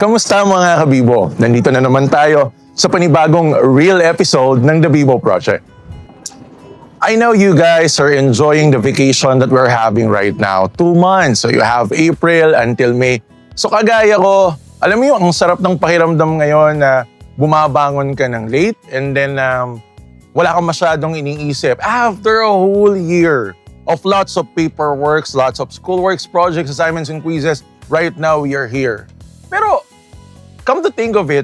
Kamusta mga kabibo? Nandito na naman tayo sa panibagong real episode ng The Bibo Project. I know you guys are enjoying the vacation that we're having right now. 2 months. So you have April until May. So kagaya ko, alam mo yung ang sarap ng pakiramdam ngayon na bumabangon ka ng late and then wala kang masyadong iniisip. After a whole year of lots of paperworks, lots of schoolworks, projects, assignments, and quizzes, right now we are here. Pero come to think of it,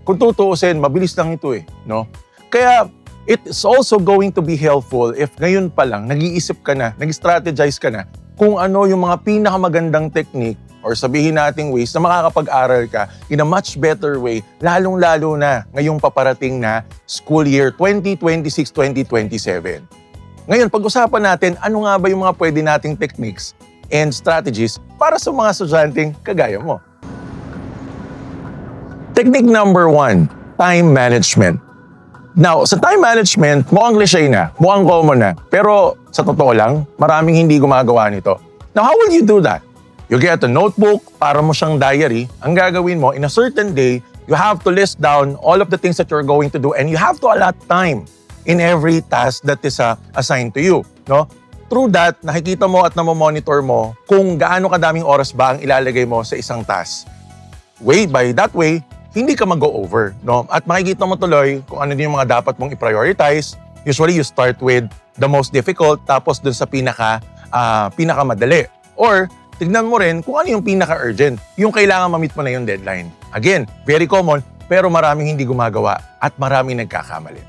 kung tutuusin, mabilis lang ito no? Kaya, it's also going to be helpful if ngayon pa lang, nag-iisip ka na, nag-strategize ka na, kung ano yung mga pinakamagandang technique or sabihin nating ways na makakapag-aral ka in a much better way, lalong-lalo na ngayong paparating na school year 2026-2027. Ngayon, pag-usapan natin, ano nga ba yung mga pwede nating techniques and strategies para sa mga estudyanteng kagaya mo. Technique number 1, time management. Now, sa time management, mukhang cliché na, mukhang common na, pero sa totoo lang, maraming hindi gumagawa nito. Now, how will you do that? You get a notebook, para mo siyang diary. Ang gagawin mo, in a certain day, you have to list down all of the things that you're going to do and you have to allot time in every task that is assigned to you. No? Through that, nakikita mo at namomonitor mo kung gaano kadaming oras ba ang ilalagay mo sa isang task. By that way, hindi ka mag-go-over, no? At makikita mo tuloy kung ano din yung mga dapat mong i-prioritize. Usually, you start with the most difficult, tapos dun sa pinakamadali. Or, tignan mo rin kung ano yung pinaka-urgent, yung kailangan ma-meet mo na yung deadline. Again, very common, pero maraming hindi gumagawa at maraming nagkakamali.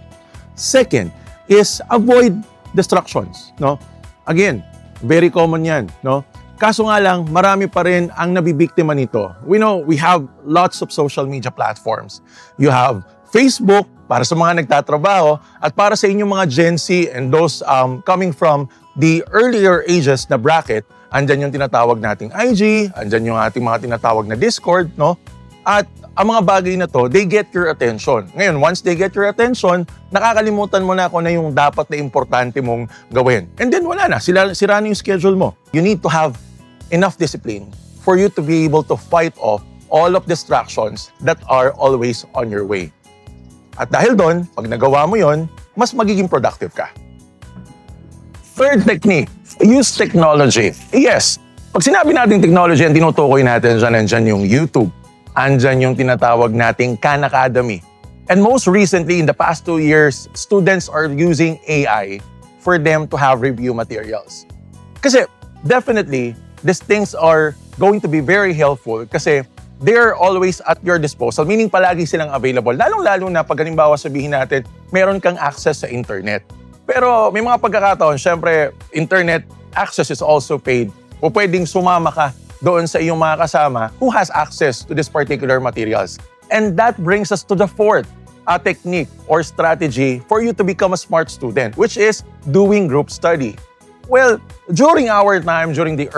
Second is avoid distractions, no? Again, very common yan, no? Kaso nga lang, marami pa rin ang nabibiktima nito. We know we have lots of social media platforms. You have Facebook para sa mga nagtatrabaho at para sa inyong mga Gen Z and those coming from the earlier ages na bracket, andyan yung tinatawag nating IG, andyan yung ating mga tinatawag na Discord, no? At ang mga bagay na to, they get your attention. Ngayon, once they get your attention, nakakalimutan mo na kung na yung dapat na importante mong gawin. And then wala na, sira na yung schedule mo. You need to have enough discipline for you to be able to fight off all of distractions that are always on your way. At dahil doon, pag nagawa mo yon, mas magiging productive ka. Third technique, use technology. Yes, pag sinabi natin technology, ang tinutukoy natin andyan yung YouTube. Andyan yung tinatawag nating Khan Academy. And most recently, in the past 2 years, students are using AI for them to have review materials. Kasi definitely, these things are going to be very helpful kasi they're always at your disposal, meaning palagi silang available. Lalong-lalo na pag halimbawa sabihin natin, meron kang access sa internet. Pero may mga pagkakataon, syempre, internet access is also paid. O pwedeng sumama ka doon sa iyong mga kasama who has access to these particular materials. And that brings us to the fourth technique or strategy for you to become a smart student, which is doing group study. Well, during our time, during the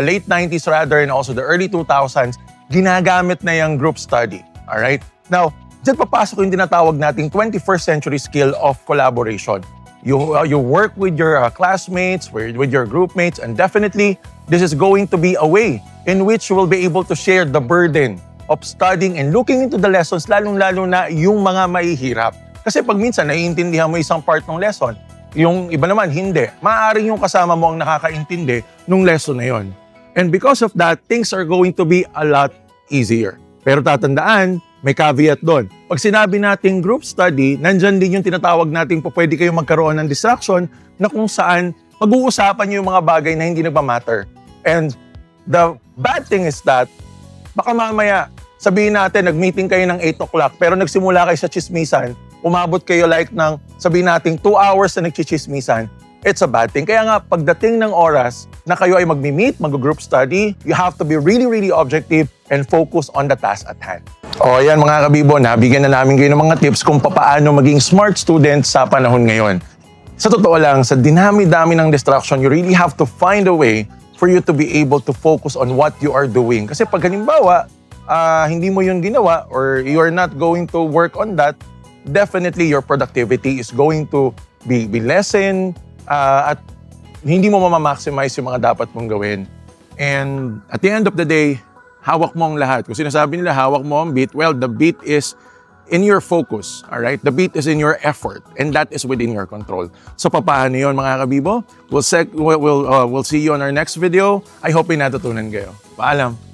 late 90s rather, and also the early 2000s, ginagamit na yung group study. Alright? Now, dyan papasok yung tinatawag nating 21st century skill of collaboration. You work with your classmates, with your group mates, and definitely, this is going to be a way in which you will be able to share the burden of studying and looking into the lessons, lalong-lalo na yung mga mahihirap. Kasi pag minsan, naiintindihan mo isang part ng lesson, yung iba naman, hindi. Maaaring yung kasama mo ang nakakaintindi nung lesson na yon. And because of that, things are going to be a lot easier. Pero tatandaan, may caveat doon. Pag sinabi nating group study, nandyan din yung tinatawag nating pwede kayong magkaroon ng distraction na kung saan pag-uusapan nyo yung mga bagay na hindi nagmamatter. And the bad thing is that, baka mamaya, sabihin natin, nag-meeting kayo ng 8 o'clock, pero nagsimula kayo sa chismisan, umabot kayo ng sabihin natin 2 hours na nagchichismisan, it's a bad thing. Kaya nga, pagdating ng oras na kayo ay mag-meet, mag-group study, you have to be really, really objective and focus on the task at hand. O yan mga kabibo, nabigyan na namin kayo ng mga tips kung paano maging smart student sa panahon ngayon. Sa totoo lang, sa dinami-dami ng distraction, you really have to find a way for you to be able to focus on what you are doing. Kasi pag halimbawa, hindi mo yun ginawa or you are not going to work on that, definitely your productivity is going to be lessened at hindi mo ma-maximize yung mga dapat mong gawin. And at the end of the day, hawak mo ang lahat. Kung sinasabi nila, hawak mo ang beat, well, the beat is in your focus, all right? The beat is in your effort, and that is within your control. So, paano yun, mga kabibo? We'll see you on our next video. I hope ay natutunan kayo. Paalam!